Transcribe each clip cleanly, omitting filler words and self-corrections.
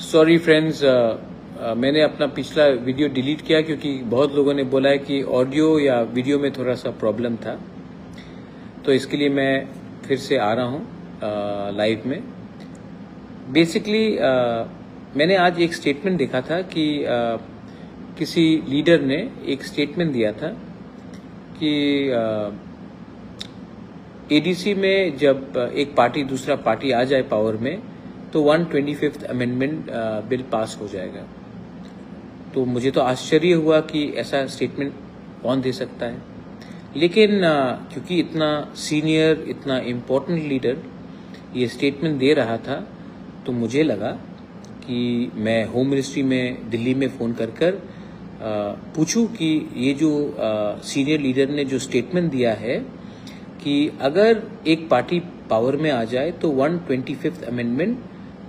Sorry friends, मैंने अपना पिछला वीडियो डिलीट किया क्योंकि बहुत लोगों ने बोला है कि ऑडियो या वीडियो में थोड़ा सा प्रॉब्लम था। तो इसके लिए मैं फिर से आ रहा हूँ लाइव में। बेसिकली मैंने आज एक स्टेटमेंट देखा था कि किसी लीडर ने एक स्टेटमेंट दिया था कि एडीसी में जब एक पार्टी दूसरा पार्टी आ जाए पावर में तो 125th अमेंडमेंट बिल पास हो जाएगा। तो मुझे तो आश्चर्य हुआ कि ऐसा स्टेटमेंट कौन दे सकता है, लेकिन क्योंकि इतना सीनियर इतना इम्पोर्टेंट लीडर ये स्टेटमेंट दे रहा था तो मुझे लगा कि मैं होम मिनिस्ट्री में दिल्ली में फ़ोन कर पूछूं कि ये जो सीनियर लीडर ने जो स्टेटमेंट दिया है कि अगर एक पार्टी पावर में आ जाए तो 125th अमेंडमेंट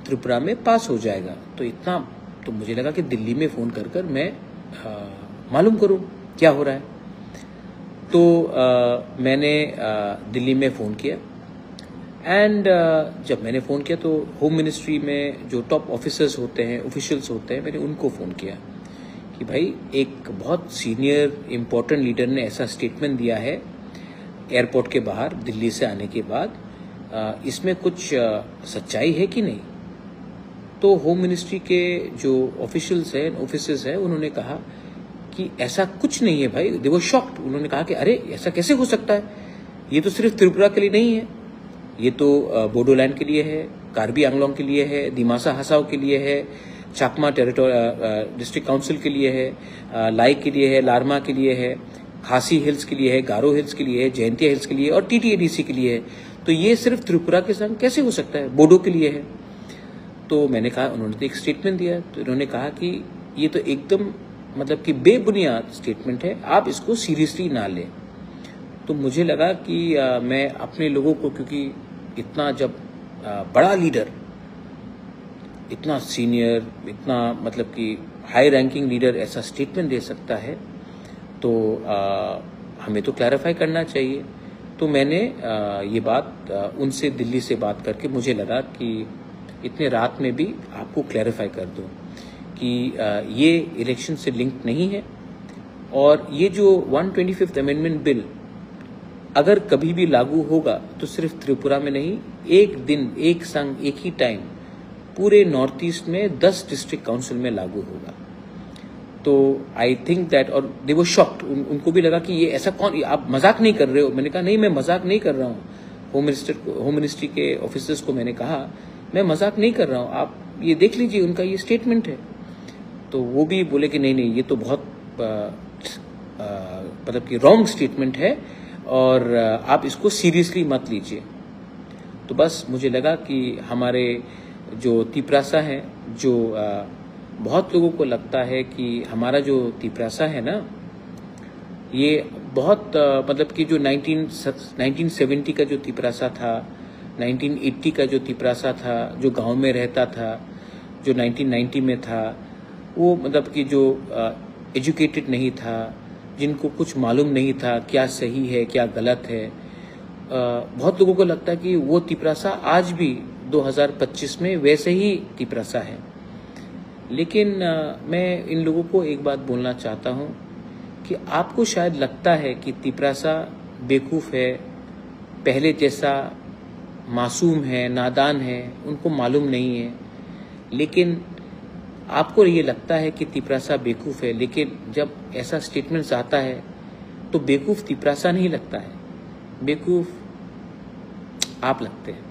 त्रिपुरा में पास हो जाएगा। तो इतना तो मुझे लगा कि दिल्ली में फ़ोन कर मैं मालूम करूं क्या हो रहा है। तो मैंने दिल्ली में फ़ोन किया एंड जब मैंने फ़ोन किया तो होम मिनिस्ट्री में जो टॉप ऑफिसर्स होते हैं, ऑफिशियल्स होते हैं, मैंने उनको फ़ोन किया कि भाई एक बहुत सीनियर इम्पोर्टेंट लीडर ने ऐसा स्टेटमेंट दिया है एयरपोर्ट के बाहर दिल्ली से आने के बाद, इसमें कुछ सच्चाई है कि नहीं। तो होम मिनिस्ट्री के जो ऑफिशियल्स हैं, ऑफिसर्स हैं, उन्होंने कहा कि ऐसा कुछ नहीं है भाई। दे वर शॉक्ड। उन्होंने कहा कि अरे ऐसा कैसे हो सकता है, ये तो सिर्फ त्रिपुरा के लिए नहीं है, ये तो बोडोलैंड के लिए है, कार्बी आंगलोंग के लिए है, दिमासा हसाओ के लिए है, चाकमा डिस्ट्रिक्ट काउंसिल के लिए है, लाई के लिए है, लारमा के लिए है, खासी हिल्स के लिए है, गारो हिल्स के लिए है, जयंतिया हिल्स के लिए और टीटीएडीसी के लिए है। तो ये सिर्फ त्रिपुरा के संग कैसे हो सकता है, बोडो के लिए है। तो मैंने कहा, उन्होंने तो एक स्टेटमेंट दिया, तो इन्होंने कहा कि ये तो एकदम मतलब कि बेबुनियाद स्टेटमेंट है, आप इसको सीरियसली ना लें। तो मुझे लगा कि मैं अपने लोगों को, क्योंकि इतना जब बड़ा लीडर, इतना सीनियर, इतना मतलब कि हाई रैंकिंग लीडर ऐसा स्टेटमेंट दे सकता है तो हमें तो क्लैरिफाई करना चाहिए। तो मैंने ये बात उनसे दिल्ली से बात करके मुझे लगा कि इतने रात में भी आपको क्लैरिफाई कर दूं कि ये इलेक्शन से लिंक नहीं है और ये जो 125th अमेंडमेंट बिल अगर कभी भी लागू होगा तो सिर्फ त्रिपुरा में नहीं, एक दिन एक संग एक ही टाइम पूरे नॉर्थ ईस्ट में 10 डिस्ट्रिक्ट काउंसिल में लागू होगा। तो आई थिंक दैट, और दे वर शॉक्ड, उनको भी लगा कि ये ऐसा कौन, आप मजाक नहीं कर रहे हो। मैंने कहा नहीं, मैं मजाक नहीं कर रहा हूँ। होम मिनिस्ट्री के ऑफिसर्स को मैंने कहा मैं मजाक नहीं कर रहा हूँ, आप ये देख लीजिए, उनका ये स्टेटमेंट है। तो वो भी बोले कि नहीं ये तो बहुत मतलब कि रॉन्ग स्टेटमेंट है और आप इसको सीरियसली मत लीजिए। तो बस मुझे लगा कि हमारे जो तिपरासा है, जो बहुत लोगों को लगता है कि हमारा जो तिपरासा है ना, ये बहुत मतलब कि जो 1970 का जो तिपरासा था, 1980 का जो तिपरासा था, जो गांव में रहता था, जो 1990 में था, वो मतलब कि जो एजुकेटेड नहीं था, जिनको कुछ मालूम नहीं था क्या सही है क्या गलत है, बहुत लोगों को लगता है कि वो तिपरासा आज भी 2025 में वैसे ही तिपरासा है। लेकिन मैं इन लोगों को एक बात बोलना चाहता हूँ कि आपको शायद लगता है कि तिपरासा बेवकूफ़ है, पहले जैसा मासूम है, नादान है, उनको मालूम नहीं है। लेकिन आपको ये लगता है कि तिपरासा बेवकूफ़ है, लेकिन जब ऐसा स्टेटमेंट्स आता है तो बेवकूफ़ तिपरासा नहीं लगता है, बेवकूफ़ आप लगते हैं।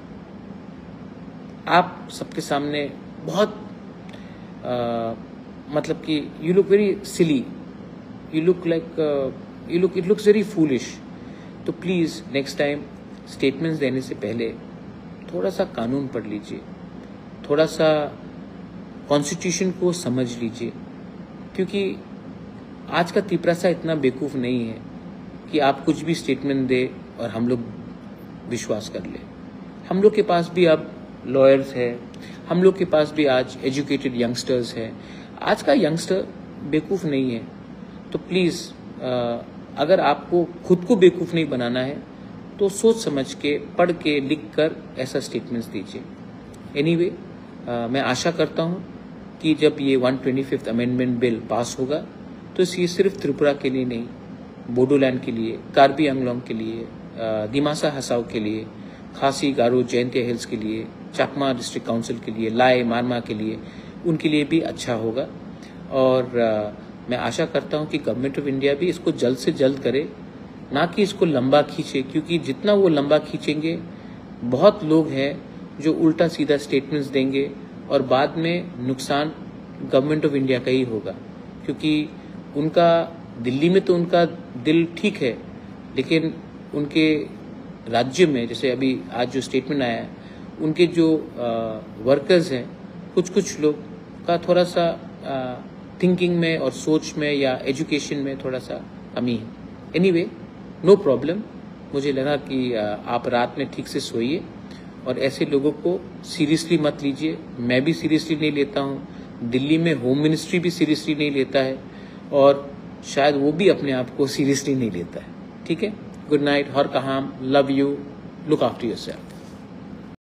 आप सबके सामने बहुत मतलब कि you look very silly, you look like it looks very foolish. तो प्लीज़ नेक्स्ट टाइम स्टेटमेंट्स देने से पहले थोड़ा सा कानून पढ़ लीजिए, थोड़ा सा कॉन्स्टिट्यूशन को समझ लीजिए, क्योंकि आज का तिपरासा इतना बेवकूफ़ नहीं है कि आप कुछ भी स्टेटमेंट दे और हम लोग विश्वास कर ले। हम लोग के पास भी अब लॉयर्स है, हम लोग के पास भी आज एजुकेटेड यंगस्टर्स है। आज का यंगस्टर बेवकूफ़ नहीं है। तो प्लीज़ अगर आपको खुद को बेवकूफ़ नहीं बनाना है तो सोच समझ के, पढ़ के, लिख कर ऐसा स्टेटमेंट्स दीजिए। एनीवे, मैं आशा करता हूँ कि जब ये 125th अमेंडमेंट बिल पास होगा तो ये सिर्फ त्रिपुरा के लिए नहीं, बोडोलैंड के लिए, कार्बी आंगलोंग के लिए, दिमासा हसाओ के लिए, खासी गारो जयंतिया हिल्स के लिए, चाकमा डिस्ट्रिक्ट काउंसिल के लिए, लाई मारमा के लिए, उनके लिए भी अच्छा होगा। और मैं आशा करता हूं कि गवर्नमेंट ऑफ इंडिया भी इसको जल्द से जल्द करे, ना कि इसको लंबा खींचे, क्योंकि जितना वो लंबा खींचेंगे बहुत लोग हैं जो उल्टा सीधा स्टेटमेंट्स देंगे और बाद में नुकसान गवर्नमेंट ऑफ इंडिया का ही होगा। क्योंकि उनका दिल्ली में तो उनका दिल ठीक है, लेकिन उनके राज्य में जैसे अभी आज जो स्टेटमेंट आया है, उनके जो वर्कर्स हैं कुछ लोग का थोड़ा सा थिंकिंग में और सोच में या एजुकेशन में थोड़ा सा कमी है। Anyway, no problem. मुझे लगा कि आप रात में ठीक से सोइए और ऐसे लोगों को सीरियसली मत लीजिए। मैं भी सीरियसली नहीं लेता हूँ, दिल्ली में होम मिनिस्ट्री भी सीरियसली नहीं लेता है और शायद वो भी अपने आप को सीरियसली नहीं लेता है। ठीक है, गुड नाइट, हर कहाम, love you, look after yourself.